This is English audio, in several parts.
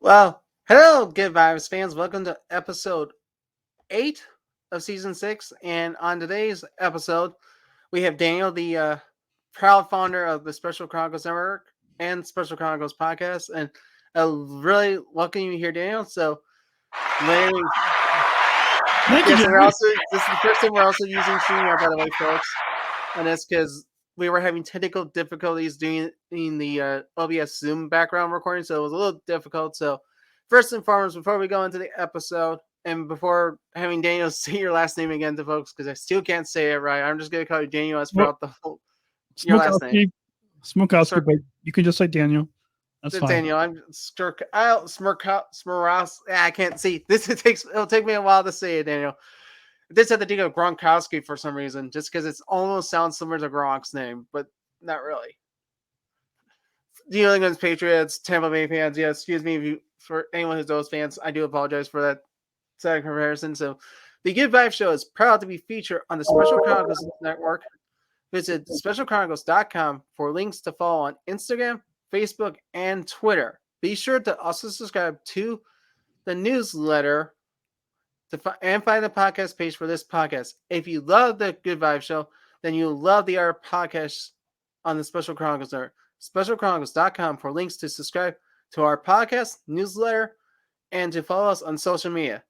Well, hello, Good Vibes fans. Welcome to episode 8 of season 6. And on today's episode, we have Daniel, the proud founder of the Special Chronicles Network and Special Chronicles podcast. And really welcome you here, Daniel. So, Larry, Thank you, this Jerry. is the first time we're also using StreamYard, by the way, folks. And that's because we were having technical difficulties doing the OBS Zoom background recording, so it was a little difficult. So, first and foremost, before we go into the episode, and before having Daniel say your last name again to folks, because I still can't say it right, I'm just going to call you Daniel as throughout the whole your last name. Smrokowski, but you can just say Daniel. That's fine. Daniel, I'm Smrokowski. I can't see. It'll take me a while to say it, Daniel. I just had to think of Gronkowski for some reason, just because it almost sounds similar to Gronk's name, but not really. New England Patriots, Tampa Bay fans, yeah, excuse me for anyone who's those fans. I do apologize for that sad comparison. So, the Good Vibe Show is proud to be featured on the Special Chronicles Network. Visit specialchronicles.com for links to follow on Instagram, Facebook, and Twitter. Be sure to also subscribe to the newsletter and find the podcast page for this podcast. If you love the Good Vibe Show, then you'll love the other podcasts on the Special Chronicles Network. SpecialChronicles.com for links to subscribe to our podcast, newsletter, and to follow us on social media.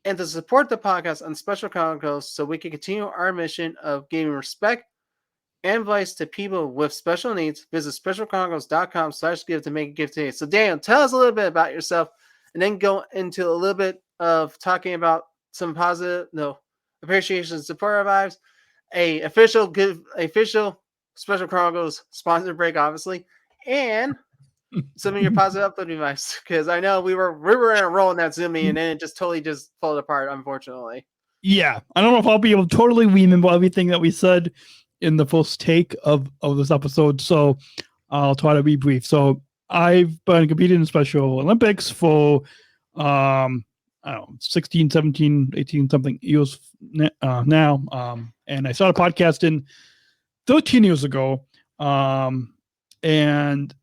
And to support the podcast on Special Chronicles so we can continue our mission of giving respect and advice to people with special needs, visit specialchronicles.com/give to make a gift today. So, Daniel, tell us a little bit about yourself and then go into a little bit of talking about some positive, appreciation and support vibes, official Special Chronicles sponsor break, obviously, and some of your positive uploading vibes, because I know we were in a roll in that Zoom meeting, and then it just totally fell apart, unfortunately. Yeah, I don't know if I'll be able to totally remember everything that we said in the first take of this episode, so I'll try to be brief. So I've been competing in Special Olympics for I don't know, 16, 17, 18 something years now, and I started podcasting 13 years ago, and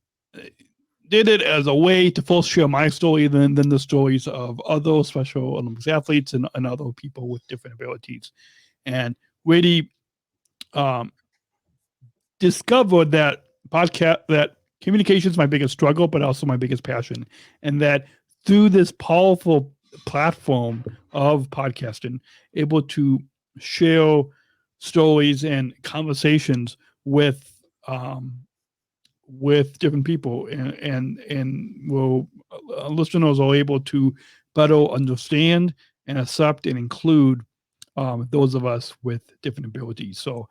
did it as a way to first share my story than the stories of other Special Olympics athletes and other people with different abilities, and really discovered that communication is my biggest struggle, but also my biggest passion, and that through this powerful platform of podcasting, able to share stories and conversations with different people, and will listeners are able to better understand and accept and include those of us with different abilities. So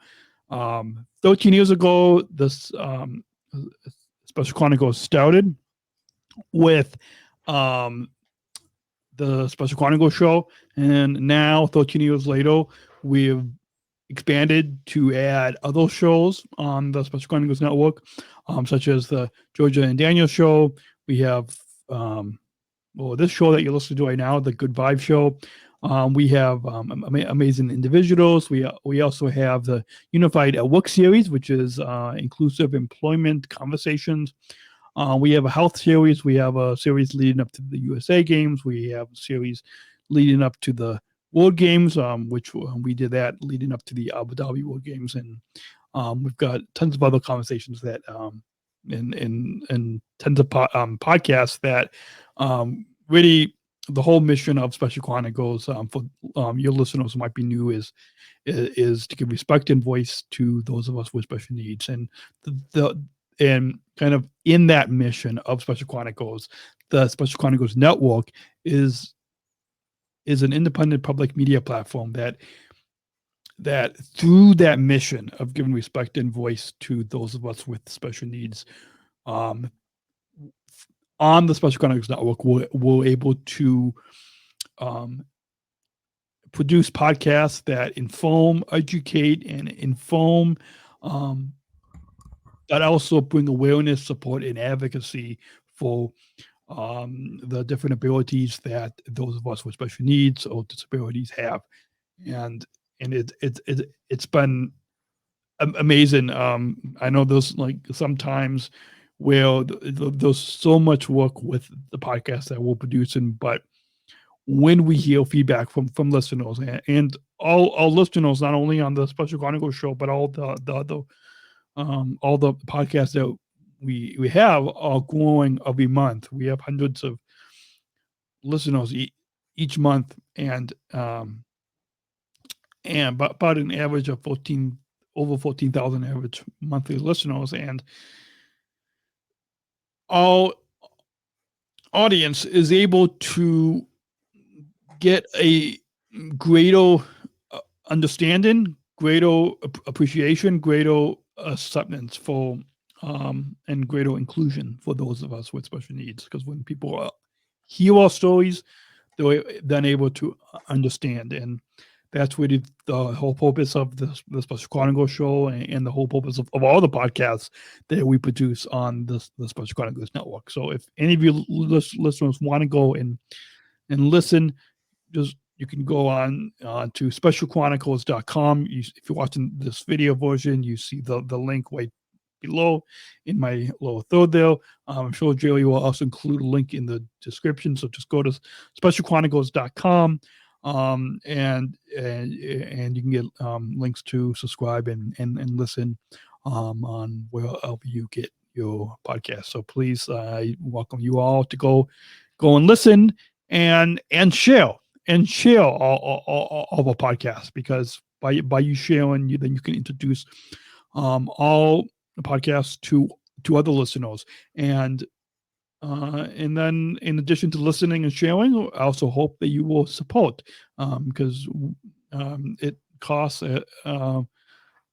13 years ago, this Special Chronicles started with the Special Chronicles show, and now 13 years later, we've expanded to add other shows on the Special Chronicles network, such as the Georgia and Daniel show. We have this show that you're listening to right now, the Good Vibe Show. We have amazing individuals. We also have the Unified at Work series, which is inclusive employment conversations. We have a health series. We have a series leading up to the USA Games. We have a series leading up to the World Games, which we did that leading up to the Abu Dhabi World Games, and we've got tons of other conversations that and tons of podcasts that really the whole mission of Special Chronicles for your listeners who might be new is to give respect and voice to those of us with special needs, and and kind of in that mission of Special Chronicles, the Special Chronicles Network is an independent public media platform that through that mission of giving respect and voice to those of us with special needs, on the Special Chronicles Network, we're able to produce podcasts that inform, educate, and inform, that also bring awareness, support, and advocacy for the different abilities that those of us with special needs or disabilities have, and it's been amazing. I know there's like sometimes where there's so much work with the podcast that we're producing, but when we hear feedback from listeners and all our listeners, not only on the Special Chronicles show, but all the other all the podcasts that we have are growing every month. We have hundreds of listeners each month, and about an average of over 14,000 average monthly listeners, and our audience is able to get a greater understanding, greater appreciation, greater acceptance for and greater inclusion for those of us with special needs. Because when people hear our stories, they're then able to understand, and that's really the whole purpose of the Special Chronicles show and the whole purpose of all the podcasts that we produce on the Special Chronicles network. So if any of you listeners want to go and listen, just you can go on to specialchronicles.com. If you're watching this video version, you see the link right below in my lower third there. I'm sure Jerry will also include a link in the description. So just go to specialchronicles.com and you can get links to subscribe and listen on wherever you get your podcast. So please, I welcome you all to go and listen and share all of our podcasts, because by you sharing, then you can introduce all the podcasts to other listeners, and then in addition to listening and sharing, I also hope that you will support, because it costs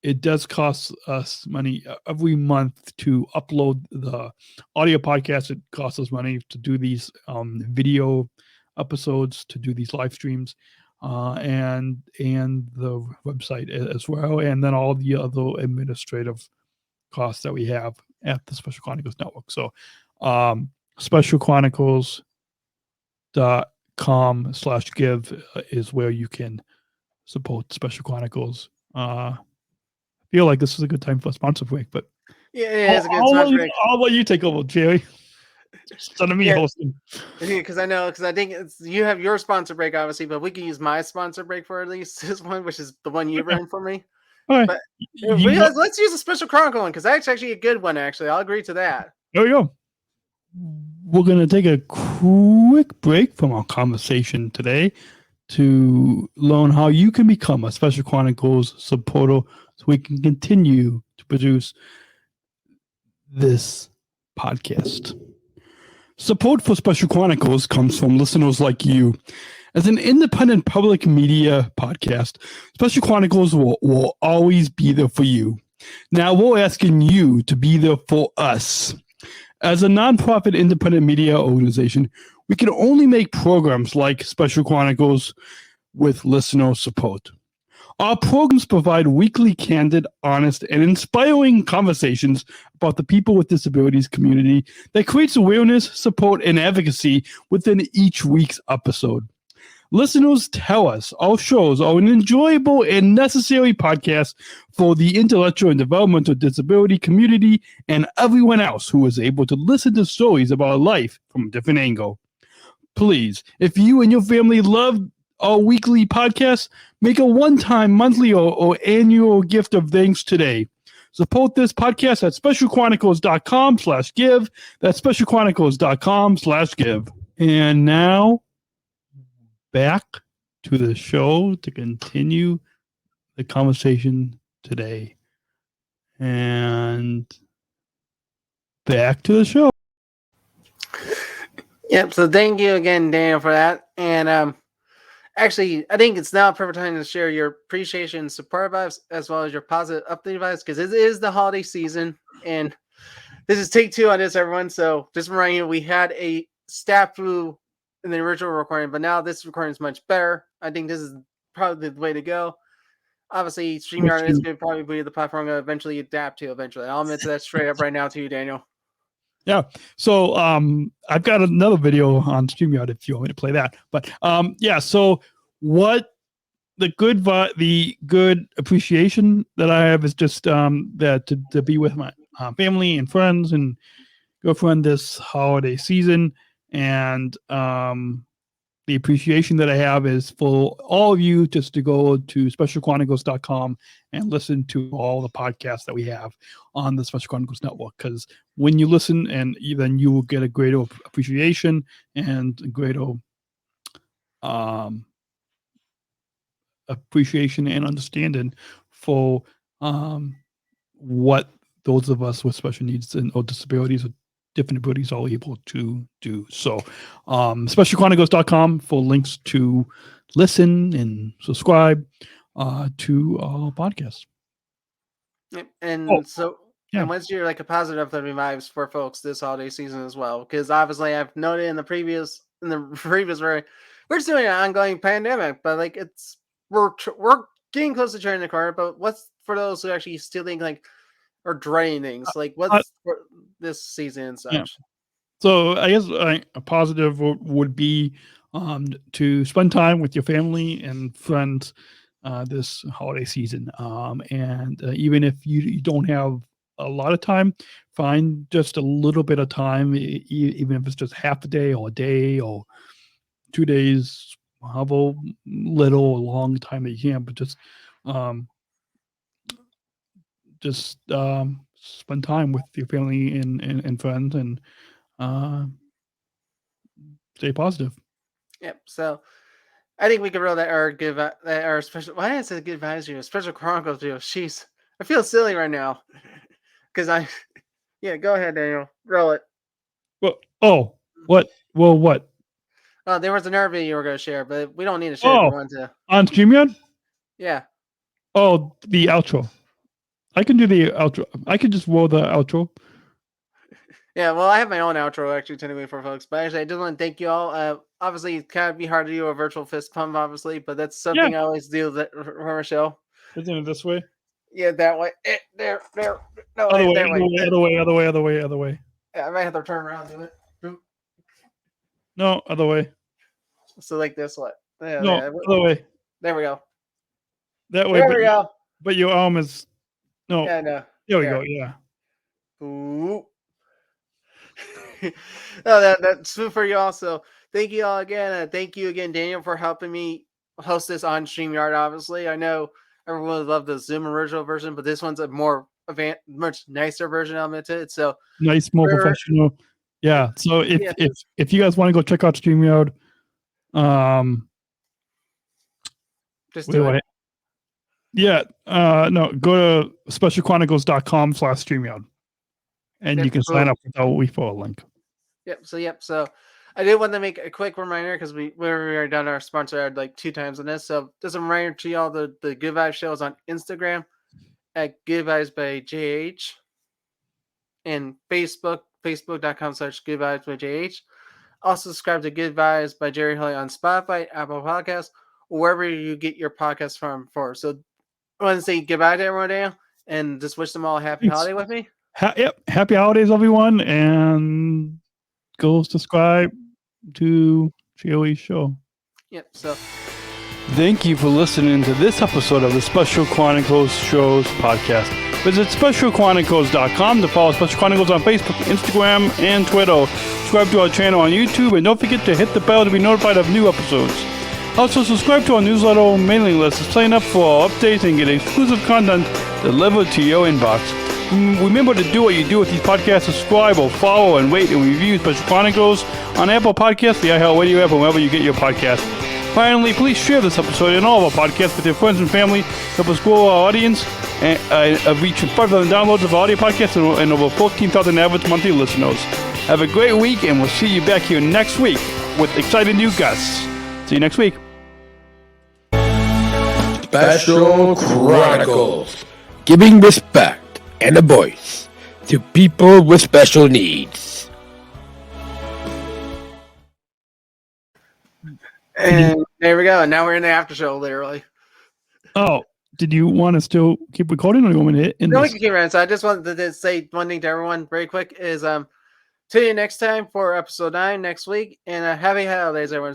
it does cost us money every month to upload the audio podcast. It costs us money to do these video episodes, to do these live streams, and the website as well, and then all the other administrative costs that we have at the Special Chronicles Network. So specialchronicles.com/give is where you can support Special Chronicles. I feel like this is a good time for a sponsor break, but yeah, it is a good sponsor break. I'll let you take over, Jerry. Instead of me hosting. Because I think you have your sponsor break, obviously, but we can use my sponsor break for at least this one, which is the one you've written for me. All right. But let's use a Special Chronicle one, because that's actually a good one, actually. I'll agree to that. There we go. We're going to take a quick break from our conversation today to learn how you can become a Special Chronicles supporter so we can continue to produce this podcast. Support for Special Chronicles comes from listeners like you. As an independent public media podcast, Special Chronicles will always be there for you. Now we're asking you to be there for us. As a nonprofit independent media organization, we can only make programs like Special Chronicles with listener support. Our programs provide weekly, candid, honest, and inspiring conversations about the people with disabilities community that creates awareness, support, and advocacy within each week's episode. Listeners tell us our shows are an enjoyable and necessary podcast for the intellectual and developmental disability community and everyone else who is able to listen to stories about life from a different angle. Please, if you and your family love our weekly podcast, make a one-time, monthly, or annual gift of thanks today. Support this podcast at specialchronicles.com/give. That's specialchronicles.com/give. And now, back to the show to continue the conversation today. And back to the show. Yep. So thank you again, Daniel, for that. And actually, I think it's now a perfect time to share your appreciation and support vibes, as well as your positive update vibes, because it is the holiday season, and this is take 2 on this, everyone. So just remind you, we had a snafu in the original recording, but now this recording is much better. I think this is probably the way to go. Obviously, StreamYard is going to probably be the platform I'm going to eventually adapt to eventually. I'll admit to that straight up right now to you, Daniel. Yeah. So I've got another video on StreamYard if you want me to play that. But yeah, so what the good appreciation that I have is just that to be with my family and friends and girlfriend this holiday season, and the appreciation that I have is for all of you just to go to specialchronicles.com and listen to all the podcasts that we have on the Special Chronicles Network. Because when you listen, and then you will get a greater appreciation and a greater appreciation and understanding for what those of us with special needs and or disabilities or different abilities are able to do. So specialchronicles.com for links to listen and subscribe to our podcast. And so yeah. and once you're like a positive uplifting vibes for folks this holiday season as well, because obviously I've noted in the previous where we're just doing an ongoing pandemic, but like we're getting close to turning the corner. But what's for those who actually still think like or dreading things like what's for this season and such? Yeah. So I guess a positive would be to spend time with your family and friends this holiday season. And even if you don't have a lot of time, find just a little bit of time, even if it's just half a day or 2 days, however little or long time that you can, but just spend time with your family and friends and stay positive. Yep. So I think we could roll that our special. Why did I say good vibes video? Special Chronicles video. Jeez, I feel silly right now because I. Yeah, go ahead, Daniel. Roll it. Well, what? Well, what? There was another video you were going to share, but we don't need to share if you want to. On StreamYard? Yeah. Oh, the outro. I can do the outro. I can just roll the outro. Yeah, well, I have my own outro actually technically for folks, but actually I just want to thank you all. Obviously, it kind of be hard to do a virtual fist pump, obviously, but that's something I always do for our show. Isn't it this way? Yeah, that way. There. No, other way, other way. Yeah, I might have to turn around and do it. No, other way. So like this way. Yeah, no, other way. There we go. That way. There we go. But your arm is no. Yeah, no. There we go. Yeah. Ooh. That's food for you all. So thank you all again. Thank you again, Daniel, for helping me host this on StreamYard. Obviously, I know everyone would love the Zoom original version, but this one's a much nicer version of it. So nice, more professional. Yeah. So if you guys want to go check out StreamYard, just do it. Yeah. No, go to specialchronicles.com/StreamYard. And you can sign up without we follow a link. Yep. So I did want to make a quick reminder because we already done our sponsor ad like 2 times on this. So just a reminder to y'all the Good Vibes show is on Instagram at Good Vibes by JH and Facebook.com/Good Vibes by JH. Also subscribe to Good Vibes by Jerry Holly on Spotify, Apple Podcasts, or wherever you get your podcasts from. So I want to say goodbye to everyone now and just wish them all a happy holiday with me. Happy holidays, everyone, and go subscribe to Joey's show. Yep. So, thank you for listening to this episode of the Special Chronicles Shows podcast. Visit specialchronicles.com to follow Special Chronicles on Facebook, Instagram, and Twitter. Subscribe to our channel on YouTube, and don't forget to hit the bell to be notified of new episodes. Also, subscribe to our newsletter mailing list to sign up for our updates and get exclusive content delivered to your inbox. Remember to do what you do with these podcasts. Subscribe or follow and rate and review Special Chronicles on Apple Podcasts, the iHeartRadio app, or wherever you get your podcasts. Finally, please share this episode and all of our podcasts with your friends and family. Help us grow our audience and reach 5,000 downloads of our audio podcasts and over 14,000 average monthly listeners. Have a great week, and we'll see you back here next week with exciting new guests. See you next week. Special Chronicles, giving respect and a voice to people with special needs. And there we go. And now we're in the after show, literally. Oh, did you want to still keep recording, or do you want me to end No, we this? can keep around. So I just wanted to say one thing to everyone very quick is tune in next time for episode 9 next week. And happy holidays, everyone.